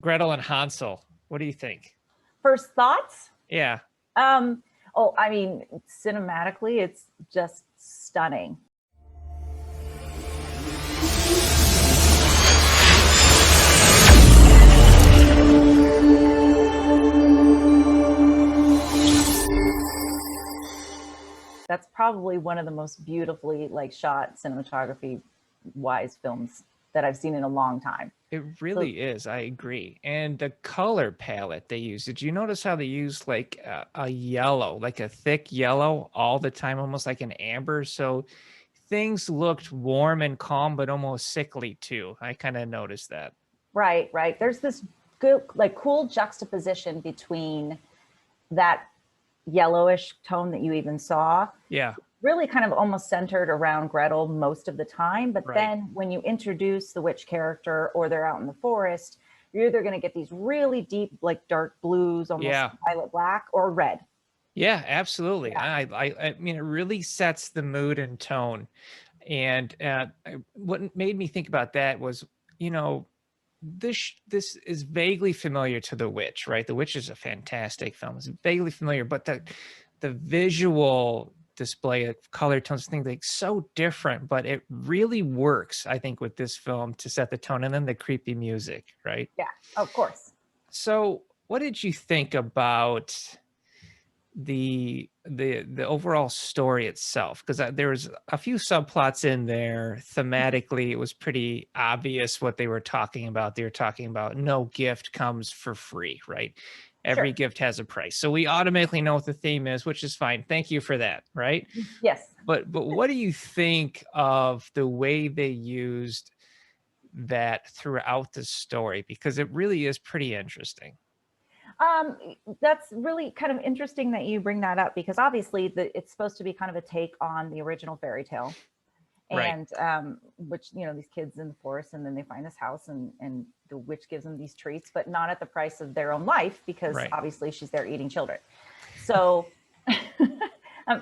Gretel and Hansel. What do you think? First thoughts? Yeah. Oh, I mean, cinematically, it's just stunning. That's probably one of the most beautifully shot cinematography wise films that I've seen in a long time. It really is. I agree. And the color palette they use, did you notice how they used like a yellow, like a thick yellow all the time, almost like an amber? So things looked warm and calm, but almost sickly too. I kind of noticed that. Right, right. There's this good, cool juxtaposition between that yellowish tone that you even saw. Yeah. Really kind of almost centered around Gretel most of the time. But Right. then when you introduce the witch character or they're out in the forest, you're either going to get these really deep, dark blues, almost violet black, or red. Yeah, absolutely. Yeah. I mean, it really sets the mood and tone. And what made me think about that was, you know, this is vaguely familiar to The Witch, right? The Witch is a fantastic film. It's vaguely familiar, but the visual display of color tones, things like so different, but it really works, I think, with this film to set the tone, and then the creepy music, right? Yeah, of course. So what did you think about the overall story itself? Because there was a few subplots in there. Thematically, it was pretty obvious what they were talking about. They were talking about no gift comes for free, right? Every gift has a price. So we automatically know what the theme is, which is fine. Thank you for that, right? Yes. But what do you think of the way they used that throughout the story? Because it really is pretty interesting. That's really kind of interesting that you bring that up, because obviously it's supposed to be kind of a take on the original fairy tale. And which, these kids in the forest, and then they find this house, and the witch gives them these treats, but not at the price of their own life, because obviously she's there eating children. So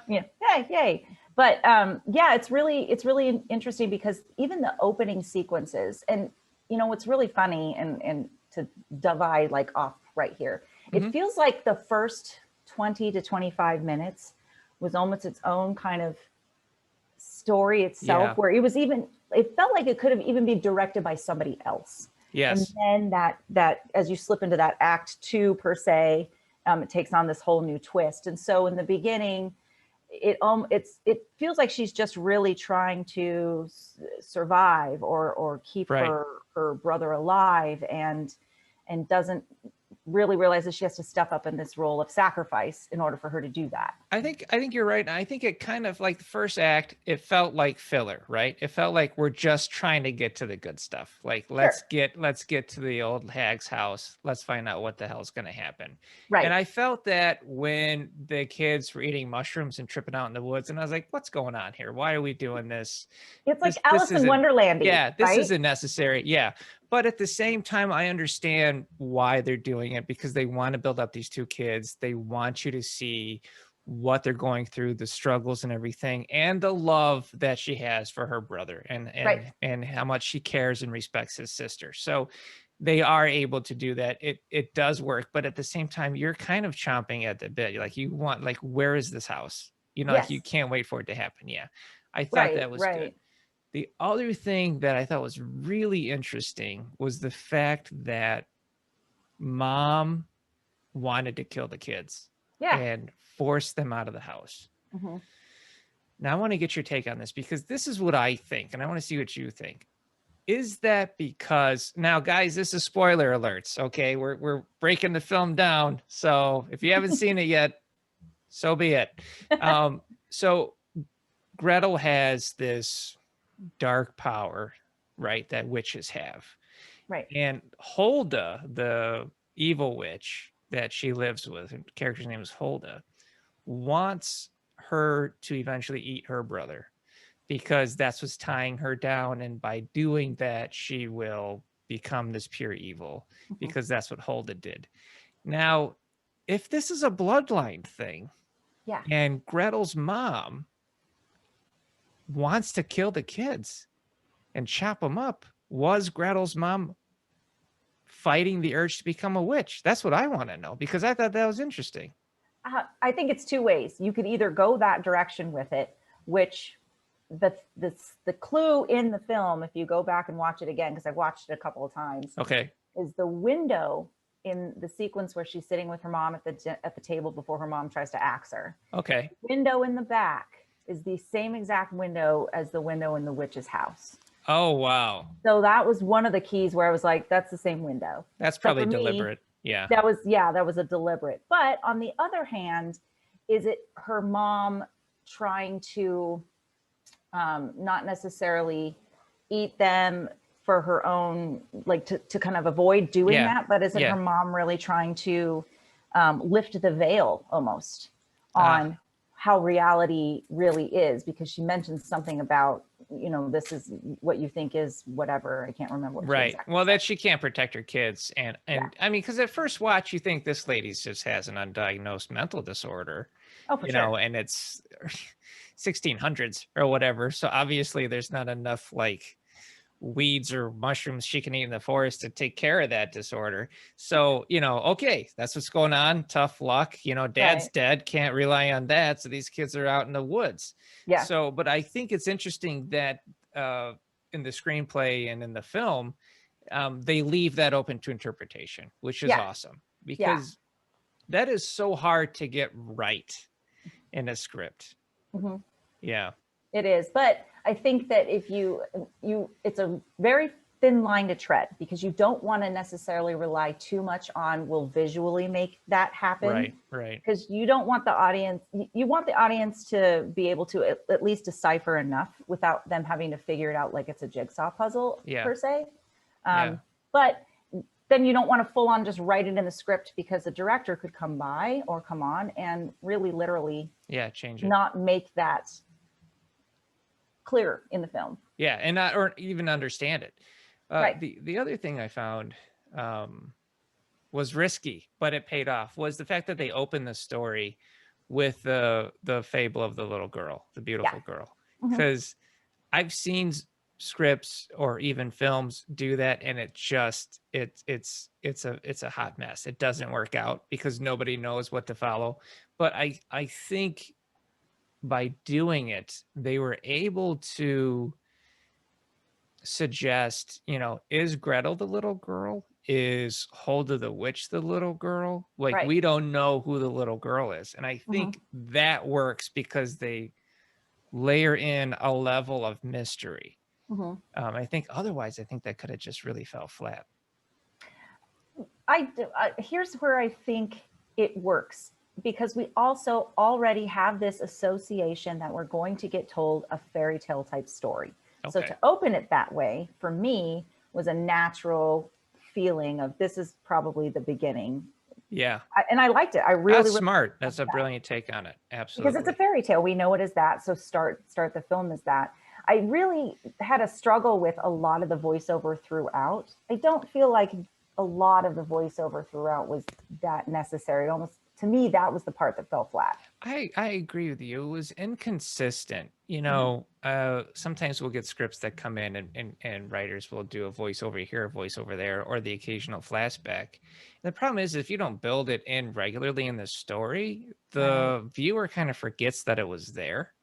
yay. But it's really interesting, because even the opening sequences, and what's really funny, and to divide off right here, it feels like the first 20 to 25 minutes was almost its own kind of story itself, where it felt like it could have even been directed by somebody else. Yes. And then that as you slip into that act 2 per se, it takes on this whole new twist. And so in the beginning, it feels like she's just really trying to survive or keep her brother alive, and doesn't really realizes she has to step up in this role of sacrifice in order for her to do that. I think you're right. I think it kind of, like the first act, it felt like filler, right? It felt like we're just trying to get to the good stuff. Like, let's get to the old hag's house. Let's find out what the hell's going to happen. Right. And I felt that when the kids were eating mushrooms and tripping out in the woods, and I was like, what's going on here? Why are we doing this? It's like Alice in Wonderland. Yeah, this isn't necessary. Yeah. But at the same time, I understand why they're doing it, because they want to build up these two kids. They want you to see what they're going through, the struggles and everything, and the love that she has for her brother, and how much she cares and respects his sister. So they are able to do that. It does work, but at the same time, you're kind of chomping at the bit. Like, you want, like, where is this house? Like, you can't wait for it to happen. Yeah. I thought that was good. The other thing that I thought was really interesting was the fact that mom wanted to kill the kids and force them out of the house. Now, I want to get your take on this, because this is what I think, and I want to see what you think. Is that because, now guys, this is spoiler alerts, okay? We're breaking the film down. So if you haven't seen it yet, so be it. So Gretel has this dark power, right, that witches have. Right. And Hulda, the evil witch that she lives with, her character's name is Hulda, wants her to eventually eat her brother, because that's what's tying her down. And by doing that, she will become this pure evil, because that's what Hulda did. Now, if this is a bloodline thing, and Gretel's mom wants to kill the kids and chop them up, was Gretel's mom fighting the urge to become a witch? That's what I want to know, because I thought that was interesting. I think it's two ways. You could either go that direction with it, which the clue in the film, if you go back and watch it again, because I've watched it a couple of times, Okay. is the window in the sequence where she's sitting with her mom at the table before her mom tries to axe her. Okay. The window in the back is the same exact window as the window in the witch's house. Oh, wow. So that was one of the keys where I was like, that's the same window. That's probably deliberate. Yeah. That was a deliberate. But on the other hand, is it her mom trying to not necessarily eat them for her own, like to kind of avoid doing that, but isn't her mom really trying to lift the veil almost on how reality really is? Because she mentions something about, you know, this is what you think is whatever. I can't remember. What right. Exactly well, said. that she can't protect her kids. And I mean, because at first watch, you think this lady just has an undiagnosed mental disorder, you know, and it's 1600s or whatever. So obviously there's not enough like weeds or mushrooms she can eat in the forest to take care of that disorder. So, you know, okay, that's what's going on. Tough luck. You know, dad's dead. Can't rely on that. So these kids are out in the woods. Yeah. So, but I think it's interesting that in the screenplay and in the film, they leave that open to interpretation, which is awesome, because that is so hard to get right in a script. Yeah. It is. But I think that if it's a very thin line to tread, because you don't want to necessarily rely too much on will visually make that happen. Right. Because you don't want the audience, you want the audience to be able to at least decipher enough without them having to figure it out like it's a jigsaw puzzle per se. But then you don't want to full on just write it in the script, because the director could come by or come on and really literally change it, not make that clear in the film. And not, or even understand it. The other thing I found was risky, but it paid off, was the fact that they opened the story with the fable of the little girl, the beautiful girl. Because I've seen scripts or even films do that, and it just it's a hot mess. It doesn't work out because nobody knows what to follow. But I think by doing it, they were able to suggest, you know, is Gretel the little girl? Is Hulda the witch the little girl? Like, we don't know who the little girl is. And I think that works because they layer in a level of mystery. I think otherwise, I think that could have just really fell flat. Here's where I think it works, because we also already have this association that we're going to get told a fairy tale type story. So to open it that way, for me, was a natural feeling of this is probably the beginning. And I liked it. I really, That's smart. That's a brilliant take on it. Absolutely. Because it's a fairy tale. We know it is that. So start the film as that. I really had a struggle with a lot of the voiceover throughout. I don't feel like a lot of the voiceover throughout was that necessary. Almost, to me, that was the part that fell flat. I agree with you. It was inconsistent. You know, sometimes we'll get scripts that come in and writers will do a voiceover here, a voiceover there, or the occasional flashback. And the problem is, if you don't build it in regularly in the story, the viewer kind of forgets that it was there.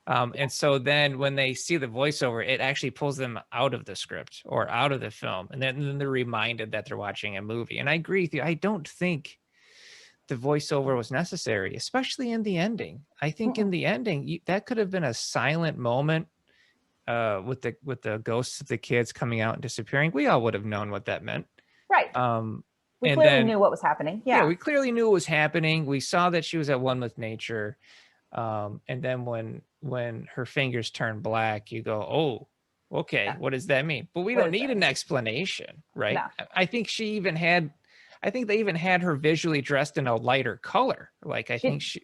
And so then when they see the voiceover, it actually pulls them out of the script or out of the film. And then they're reminded that they're watching a movie. And I agree with you. I don't think the voiceover was necessary, especially in the ending. I think in the ending, that could have been a silent moment with the ghosts of the kids coming out and disappearing. We all would have known what that meant. We clearly knew what was happening. We clearly knew what was happening. We saw that she was at one with nature. And then when her fingers turn black, you go, oh, okay, what does that mean? But we don't need an explanation, right? No. I think they even had her visually dressed in a lighter color. Like, I think she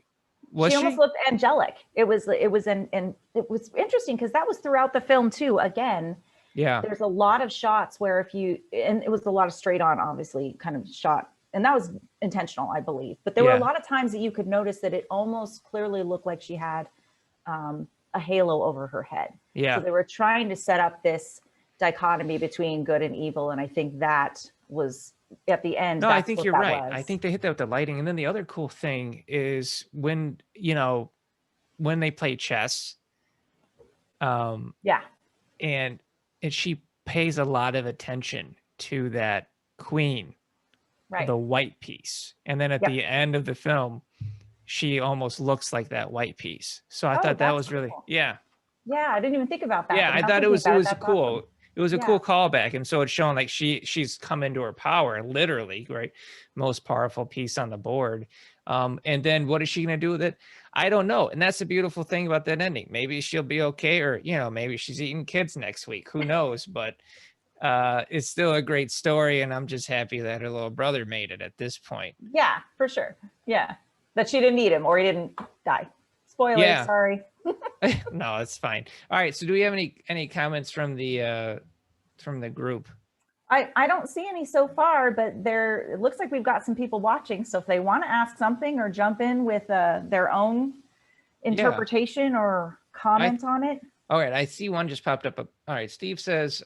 almost looked angelic. It was interesting because that was throughout the film too. Again, there's a lot of shots where and it was a lot of straight on, obviously, kind of shot. And that was intentional, I believe. But there were a lot of times that you could notice that it almost clearly looked like she had a halo over her head. So they were trying to set up this dichotomy between good and evil. And I think that was at the end. No, I That's think what you're that right. I was. think they hit that with the lighting. And then the other cool thing is when, you know, when they play chess, Yeah. and she pays a lot of attention to that queen, Right. the white piece. And then at Yep. the end of the film, she almost looks like that white piece. So I Oh, thought that that's was really, cool. yeah. Yeah, I didn't even think about that, Yeah, but I now thought it thinking was, it about it, was that's awesome. cool. It was a Yeah. cool callback. And so it's showing like she's come into her power, literally, right? Most powerful piece on the board. And then what is she going to do with it? I don't know. And that's the beautiful thing about that ending. Maybe she'll be okay, or, you know, maybe she's eating kids next week. Who knows? But it's still a great story. And I'm just happy that her little brother made it at this point. Yeah, for sure. Yeah. That she didn't need him or he didn't die. Spoilers, Yeah. sorry. No, it's fine. All right. So do we have any comments from the group? I don't see any so far, but it looks like we've got some people watching. So if they want to ask something or jump in with their own interpretation or comment on it. All right. I see one just popped up. All right. Steve says,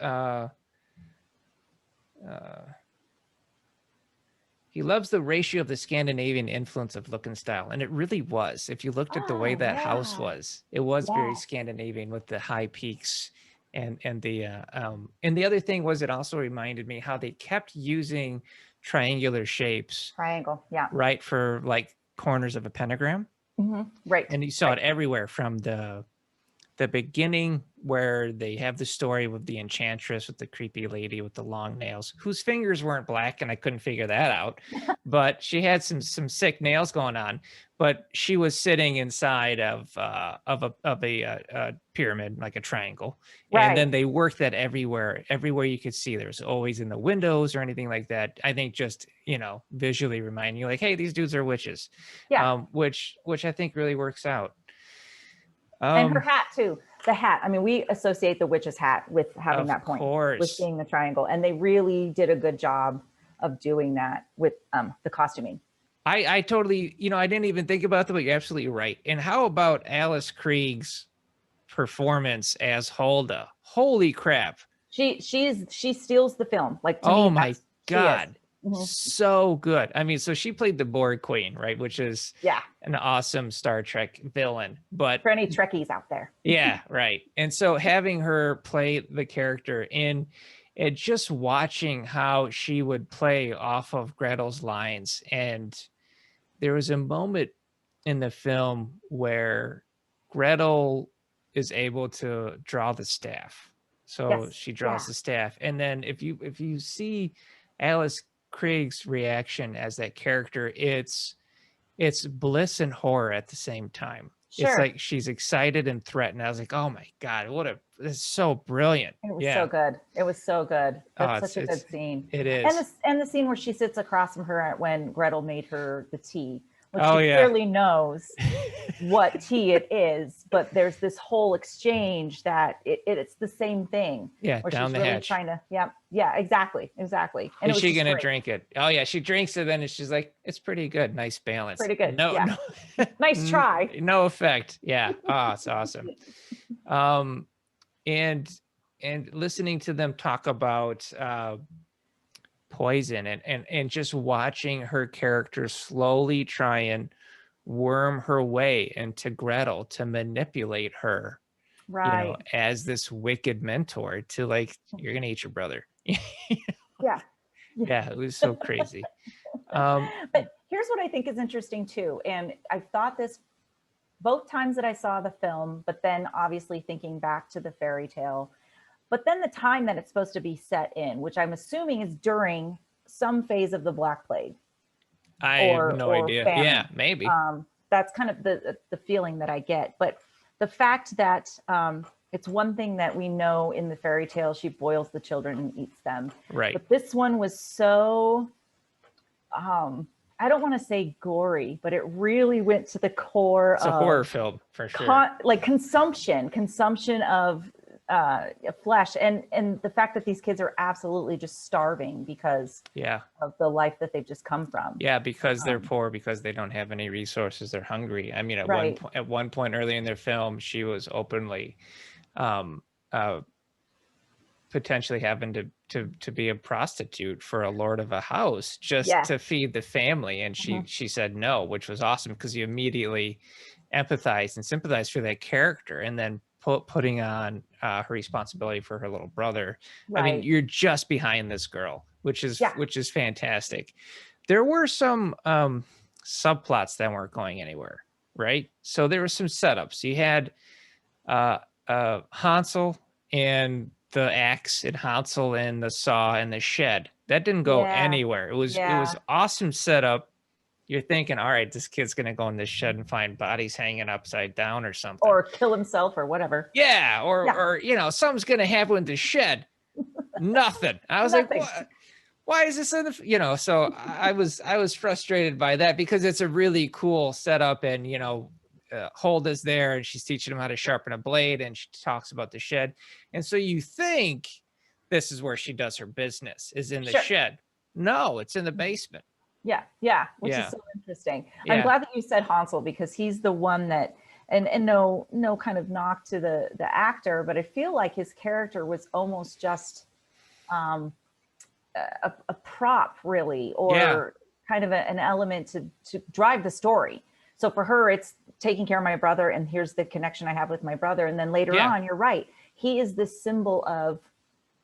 he loves the ratio of the Scandinavian influence of look and style. And it really was. If you looked at the way that house was, it was very Scandinavian with the high peaks. And the other thing was, it also reminded me how they kept using triangular shapes. Triangle, yeah. Right, for like corners of a pentagram. Mm-hmm. Right. And you saw it everywhere, from the beginning where they have the story with the enchantress with the creepy lady with the long nails, whose fingers weren't black, and I couldn't figure that out. But she had some sick nails going on. But she was sitting inside of a pyramid, like a triangle. Right. And then they worked that everywhere you could see. There's always in the windows or anything like that. I think just, you know, visually reminding you like, hey, these dudes are witches. Yeah. Which I think really works out. And her hat too. The hat. I mean, we associate the witch's hat with having that point, with seeing the triangle, and they really did a good job of doing that with the costuming. I totally, you know, I didn't even think about that, but you're absolutely right. And how about Alice Krieg's performance as Hulda? Holy crap! She steals the film. Like, to me, oh my god. Mm-hmm. So good. I mean, so she played the Borg Queen, right? Which is an awesome Star Trek villain. But for any Trekkies out there. Yeah, right. And so having her play the character and just watching how she would play off of Gretel's lines. And there was a moment in the film where Gretel is able to draw the staff. So she draws the staff. And then if you see Alice Krieg's reaction as that character, it's bliss and horror at the same time. Sure. It's like she's excited and threatened. I was like, oh my god, it's so brilliant. It was so good. It was so good. That's such a good scene. It is. And the scene where she sits across from her when Gretel made her the tea. Which she clearly knows what tea it is, but there's this whole exchange that it's the same thing. Yeah, where down she's the really hatch. trying to, exactly. And is she gonna drink it? Oh yeah, she drinks it, and she's like, it's pretty good, nice balance. Pretty good. No, nice try. No effect. Yeah. Oh, it's awesome. And listening to them talk about poison and just watching her character slowly try and worm her way into Gretel to manipulate her, right, you know, as this wicked mentor to like, you're gonna eat your brother. Yeah, it was so crazy. But here's what I think is interesting too, and I've thought this both times that I saw the film, but then obviously thinking back to the fairy tale. But then the time that it's supposed to be set in, which I'm assuming is during some phase of the Black Plague. I have no idea. Famine. Yeah, maybe. That's kind of the feeling that I get. But the fact that it's one thing that we know in the fairy tale, she boils the children and eats them. Right. But this one was so, I don't want to say gory, but it really went to the core of a horror film for sure. Like consumption of flesh, and the fact that these kids are absolutely just starving because of the life that they've just come from. Yeah, because they're poor, because they don't have any resources, they're hungry. I mean, at one point early in their film, she was openly potentially having to be a prostitute for a lord of a house just Yeah. to feed the family. And she said no, which was awesome because you immediately empathize and sympathize for that character. And then putting on her responsibility for her little brother. I mean, Right. you're just behind this girl, which is Yeah. fantastic. There were some subplots that weren't going anywhere, right? So there were some setups. You had Hansel and the axe, and Hansel and the saw and the shed. That didn't go Yeah. anywhere. It was Yeah. awesome setup. You're thinking, all right, this kid's gonna go in this shed and find bodies hanging upside down or something. Or kill himself or whatever. Yeah, or you know, something's gonna happen with the shed. Nothing. I was like, what? Why is this in the, you know? So I was frustrated by that because it's a really cool setup, and you know, Hulda's there and she's teaching him how to sharpen a blade, and she talks about the shed, and so you think this is where she does her business, is in the shed. No, it's in the basement. Yeah, which is so interesting. Yeah. I'm glad that you said Hansel, because he's the one that, and no kind of knock to the actor, but I feel like his character was almost just a prop, really, or kind of an element to drive the story. So for her, it's taking care of my brother, and here's the connection I have with my brother. And then later on, you're right, he is the symbol of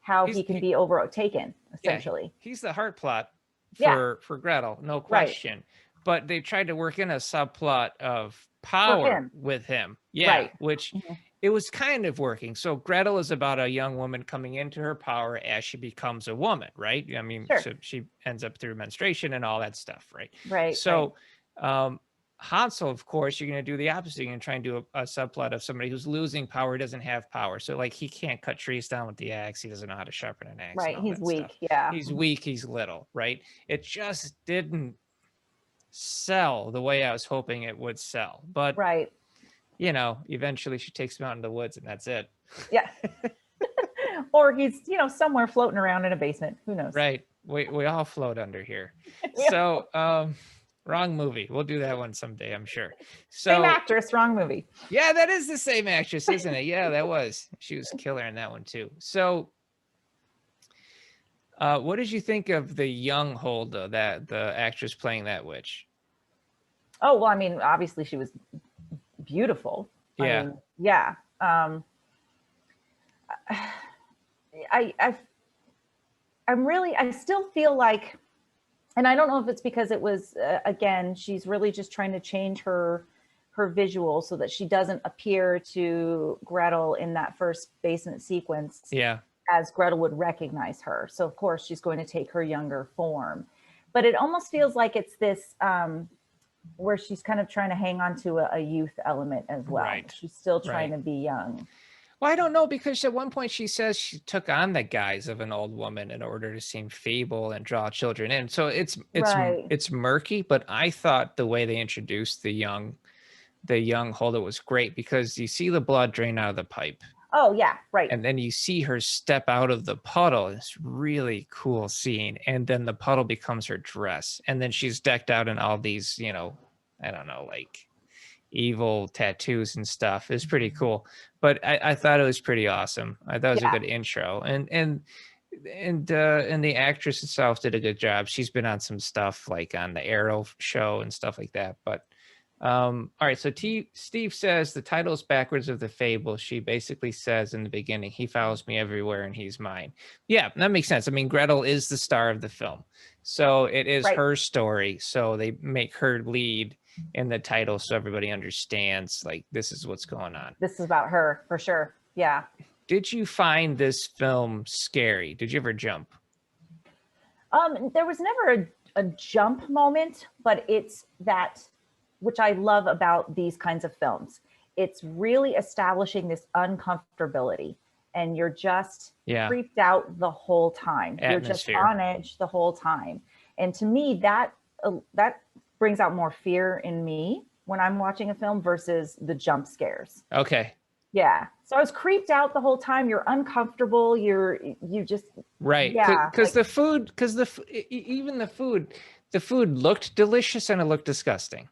how he can be overtaken, essentially. Yeah, he's the heart plot for Gretel, no question. Right. But they tried to work in a subplot of power with him. Yeah, which it was kind of working. So Gretel is about a young woman coming into her power as she becomes a woman, right? I mean, so she ends up through menstruation and all that stuff, right? Right. So Hansel, of course, you're going to do the opposite. You're going to try and do a subplot of somebody who's losing power, doesn't have power. So like, he can't cut trees down with the axe. He doesn't know how to sharpen an axe. Right. He's weak. Yeah. He's weak. He's little, right? It just didn't sell the way I was hoping it would sell. But, you know, eventually she takes him out in the woods and that's it. Yeah. Or he's, you know, somewhere floating around in a basement. Who knows? Right. We all float under here. So, wrong movie. We'll do that one someday, I'm sure. So, same actress, wrong movie. Yeah, that is the same actress, isn't it? Yeah, that was. She was killer in that one too. So, what did you think of the young Hulda, that the actress playing that witch? Oh, well, I mean, obviously she was beautiful. Yeah. I mean, yeah. I still feel like, and I don't know if it's because it was, again, she's really just trying to change her visual so that she doesn't appear to Gretel in that first basement sequence. Yeah. As Gretel would recognize her. So of course she's going to take her younger form, but it almost feels like it's this, where she's kind of trying to hang on to a youth element as well. Right. She's still trying to be young. Well, I don't know, because at one point she says she took on the guise of an old woman in order to seem feeble and draw children in. So it's murky, but I thought the way they introduced the young Hulda was great, because you see the blood drain out of the pipe. Oh yeah, right. And then you see her step out of the puddle. It's really cool scene. And then the puddle becomes her dress. And then she's decked out in all these, you know, I don't know, like evil tattoos and stuff. It's pretty cool. But I thought it was pretty awesome. I thought it was a good intro. And the actress itself did a good job. She's been on some stuff like on the Arrow show and stuff like that. But all right, so Steve says the title is backwards of the fable. She basically says in the beginning, he follows me everywhere and he's mine. Yeah, that makes sense. I mean, Gretel is the star of the film, so it is her story. So they make her lead in the title so everybody understands, like, this is what's going on. This is about her for sure. Yeah. Did you find this film scary? Did you ever jump? There was never a jump moment, but it's that, which I love about these kinds of films. It's really establishing this uncomfortability, and you're just freaked out the whole time. You're just on edge the whole time. And to me, that brings out more fear in me when I'm watching a film versus the jump scares. Okay. Yeah. So I was creeped out the whole time. You're uncomfortable. You just. Right. Yeah. Because the food looked delicious and it looked disgusting.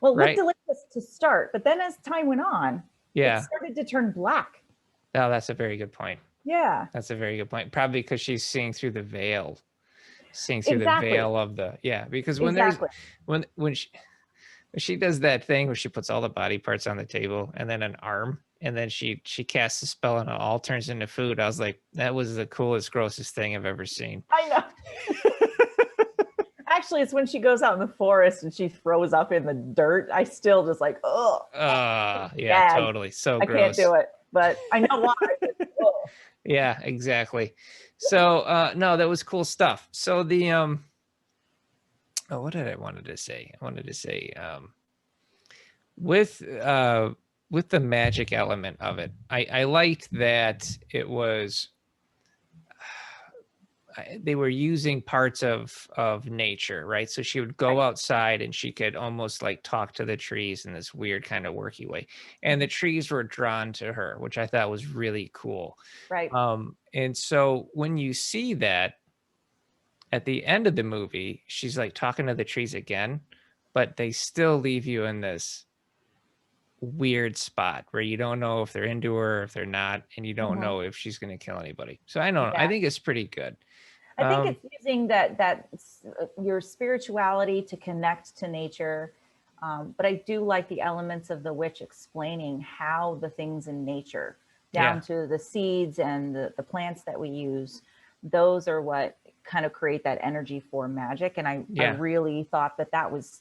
Well, it looked delicious to start, but then as time went on, it started to turn black. Oh, that's a very good point. Yeah. That's a very good point. Probably because she's seeing through the veil, Exactly. of the, yeah, because when there's, Exactly. when she does that thing where she puts all the body parts on the table and then an arm, and then she casts a spell and it all turns into food. I was like, that was the coolest, grossest thing I've ever seen. I know. Actually, it's when she goes out in the forest and she throws up in the dirt. I still just like, oh, Yeah, gag. totally. So I gross. can't do it, but I know why. Oh. Yeah, exactly. So no, that was cool stuff. So the oh, what did I wanted to say? I wanted to say with the magic element of it, I liked that it was they were using parts of nature, right? So she would go outside and she could almost like talk to the trees in this weird kind of worky way, and the trees were drawn to her, which I thought was really cool. Right. And so when you see that at the end of the movie, she's like talking to the trees again, but they still leave you in this weird spot where you don't know if they're into her or if they're not, and you don't know if she's going to kill anybody. So I don't know. I think it's pretty good. I think it's using that your spirituality to connect to nature. But I do like the elements of the witch explaining how the things in nature, down to the seeds and the plants that we use, those are what kind of create that energy for magic. And I really thought that was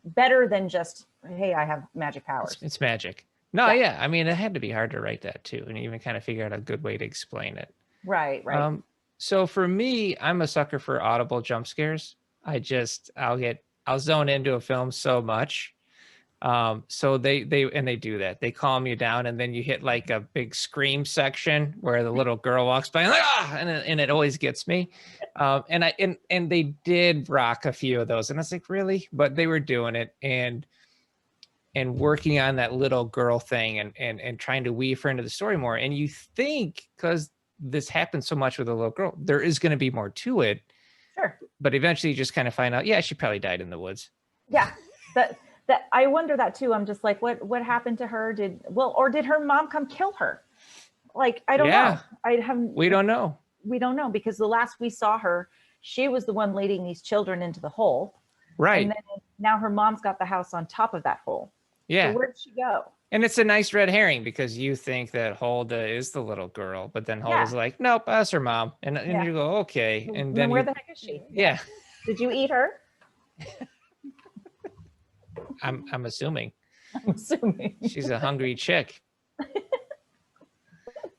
better than just, hey, I have magic powers. It's magic. No, I mean, it had to be hard to write that too, and even kind of figure out a good way to explain it. Right. So for me, I'm a sucker for audible jump scares. I'll zone into a film so much. So they do that. They calm you down, and then you hit like a big scream section where the little girl walks by and like, and it always gets me. And they did rock a few of those, and I was like, really? But they were doing it and working on that little girl thing and trying to weave her into the story more. And you think, because this happens so much with a little girl, there is going to be more to it. Sure. But eventually you just kind of find out, she probably died in the woods. Yeah. That I wonder that too. I'm just like, what happened to her? Did her mom come kill her? Like, I don't know. We don't know. We don't know, because the last we saw her, she was the one leading these children into the hole. Right. And then now her mom's got the house on top of that hole. Yeah. So where'd she go? And it's a nice red herring, because you think that Hulda is the little girl, but then Hulda's like, nope, that's her mom. And you go, okay. And then where the heck is she? Yeah. Did you eat her? I'm assuming. I'm assuming. She's a hungry chick.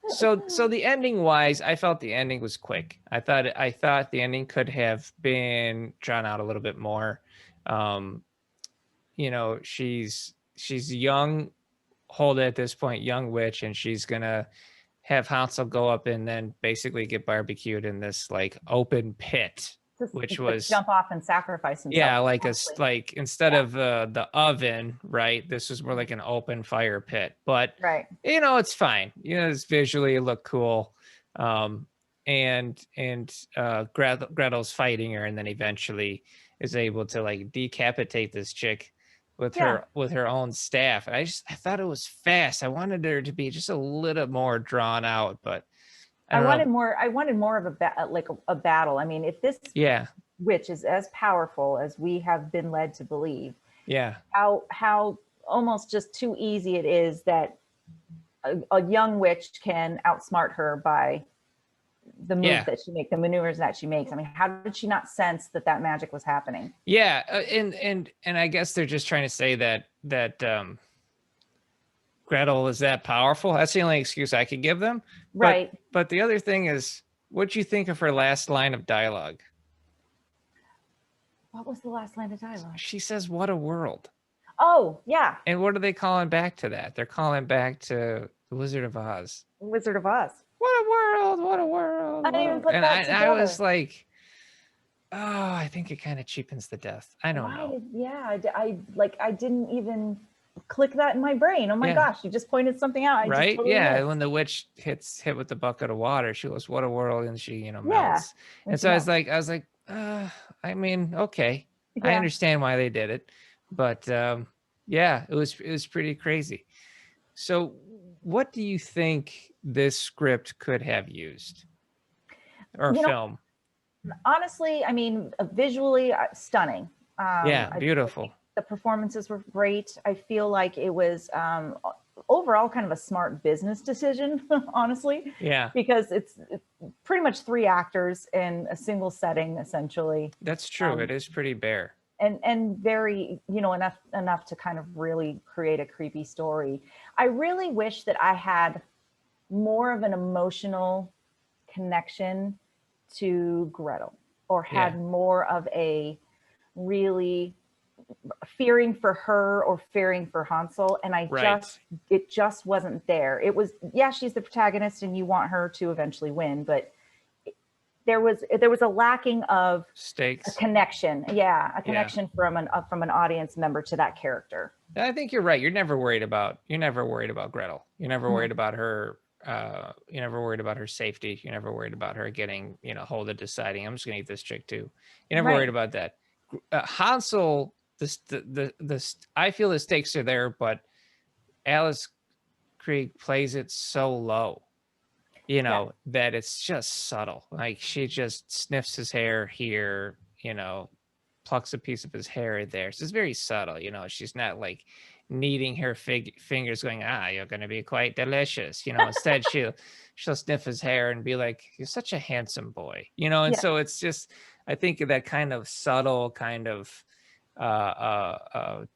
So the ending wise, I felt the ending was quick. I thought the ending could have been drawn out a little bit more. She's young Hulda at this point, young witch, and she's gonna have Hansel go up and then basically get barbecued in this like open pit, which was jump off and sacrifice himself. Yeah, like instead of the oven, right? This was more like an open fire pit. But it's fine. It's visually it looked cool. And Gretel's fighting her, and then eventually is able to like decapitate this chick with her own staff. I thought it was fast. I wanted her to be just a little more drawn out, but I wanted more of a battle. I mean, if this witch is as powerful as we have been led to believe, how almost just too easy it is that a young witch can outsmart her by the moves that she makes, the maneuvers that she makes. I mean, how did she not sense that magic was happening? Yeah, and I guess they're just trying to say that Gretel is that powerful. That's the only excuse I could give them. Right. But the other thing is, what'd you think of her last line of dialogue? What was the last line of dialogue? She says, "What a world." Oh, yeah. And what are they calling back to that? They're calling back to the Wizard of Oz. Wizard of Oz. What a world, what a world. I didn't even put that together. I was like, oh, I think it kind of cheapens the death. I don't know. I didn't even click that in my brain. Oh my gosh, you just pointed something out. Right? Totally when the witch hit with the bucket of water, she goes, "What a world," and she, melts. And so I was like, I mean, okay. I understand why they did it. But it was pretty crazy. So what do you think this script could have used or You know, film? honestly, I mean, visually stunning. Yeah, I beautiful. think the performances were great. I feel like it was overall kind of a smart business decision, honestly. Yeah, Because it's pretty much 3 actors in a single setting, essentially. that's true. It is pretty bare. And very, you know, enough to kind of really create a creepy story. I really wish that I had more of an emotional connection to Gretel, or Yeah, had more of a really fearing for her or fearing for Hansel. And right. it just wasn't there. It was, yeah, she's the protagonist and you want her to eventually win, but there was a lacking of a Stakes. connection. Yeah, a Yeah. connection from an audience member to that character. I think you're right. You're never worried about Gretel. You're never worried about her. You're never worried about her safety. You're never worried about her getting, hold of deciding, I'm just gonna eat this chick too. You're never worried Right. about that. Hansel, I feel the stakes are there, but Alice Krieg plays it so low, Yeah. that it's just subtle. Like she just sniffs his hair here, plucks a piece of his hair there. So it's very subtle, she's not like kneading her fingers going, you're going to be quite delicious. Instead she'll sniff his hair and be like, you're such a handsome boy, and Yeah. so it's just, I think that kind of subtle kind of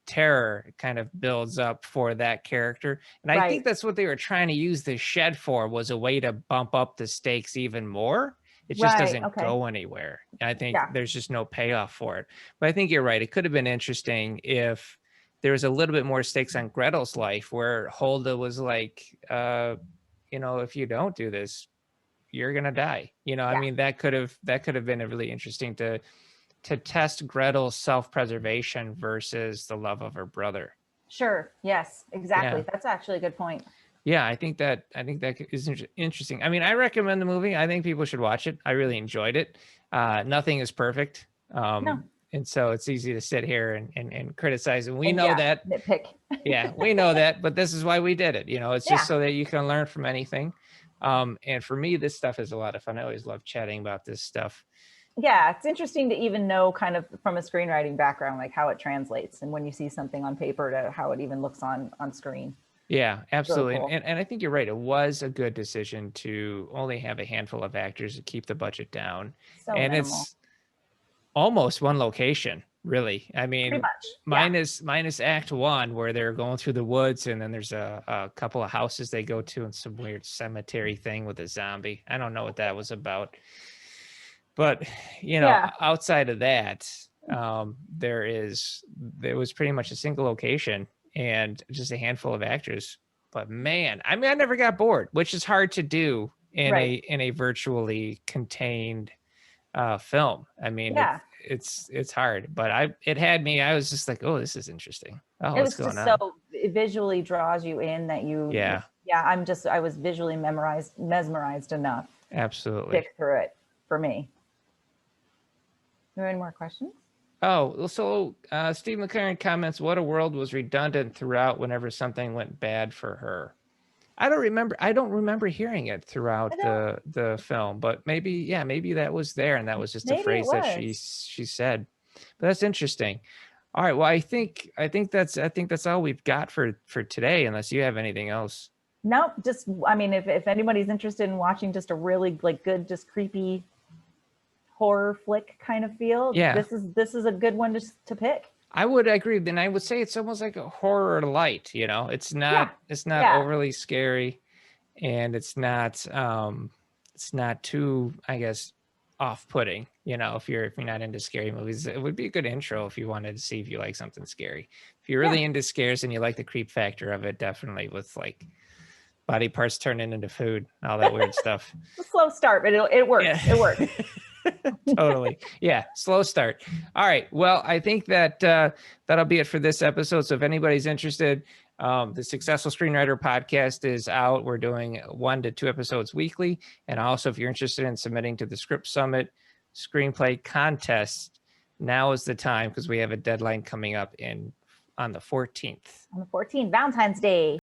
terror kind of builds up for that character. And I think Right. that's what they were trying to use the shed for, was a way to bump up the stakes even more. It just Right. doesn't Okay. go anywhere. And I think Yeah. there's just no payoff for it. But I think you're right. It could have been interesting if there was a little bit more stakes on Gretel's life, where Hulda was like, if you don't do this, you're gonna die. I Yeah. mean, that could have been a really interesting to test Gretel's self-preservation versus the love of her brother. Sure. Yes, exactly. Yeah. That's actually a good point. Yeah, I think that is interesting. I mean, I recommend the movie. I think people should watch it. I really enjoyed it. Nothing is perfect. No. And so it's easy to sit here and criticize. And we And know yeah, that. nitpick. Yeah, we know that. But this is why we did it. It's just Yeah. so that you can learn from anything. And for me, this stuff is a lot of fun. I always love chatting about this stuff. Yeah, it's interesting to even know kind of from a screenwriting background, like how it translates, and when you see something on paper to how it even looks on screen. Yeah, absolutely. Really cool. And I think you're right. It was a good decision to only have a handful of actors to keep the budget down. So And minimal. it's almost one location, really. I Pretty mean, much. minus Act 1, where they're going through the woods, and then there's a couple of houses they go to, and some weird cemetery thing with a zombie. I don't know what that was about. But, outside of that, there was pretty much a single location and just a handful of actors. But man, I mean, I never got bored, which is hard to do in a virtually contained film. I mean, Yeah. it's hard, but it had me. I was just like, oh, this is interesting. Oh, It what's was going just on? so, it visually draws you in that you. Yeah. Yeah, I was visually mesmerized enough to Absolutely. stick through it for me. Are there any more questions? Oh, so Steve McLaren comments, what a world was redundant throughout whenever something went bad for her. I don't remember hearing it throughout the film, but maybe that was there, and that was just a phrase that she said. But that's interesting. All right, well, I think that's all we've got for today, unless you have anything else. Nope. Just, I mean, if anybody's interested in watching just a really like good, just creepy horror flick kind of feel, yeah, this is a good one to pick. I would agree. Then I would say it's almost like a horror light. It's not overly scary, and it's not too, I guess, off-putting. If you're not into scary movies, it would be a good intro if you wanted to see if you like something scary. If you're really into scares and you like the creep factor of it, definitely, with like body parts turning into food, all that weird stuff. It's a slow start, but it works. Yeah. It works. Totally. Yeah. Slow start. All right. Well, I think that that'll be it for this episode. So if anybody's interested, the Successful Screenwriter podcast is out. We're doing 1 to 2 episodes weekly. And also, if you're interested in submitting to the Script Summit Screenplay contest, now is the time, because we have a deadline coming up on the 14th. On the 14th, Valentine's Day.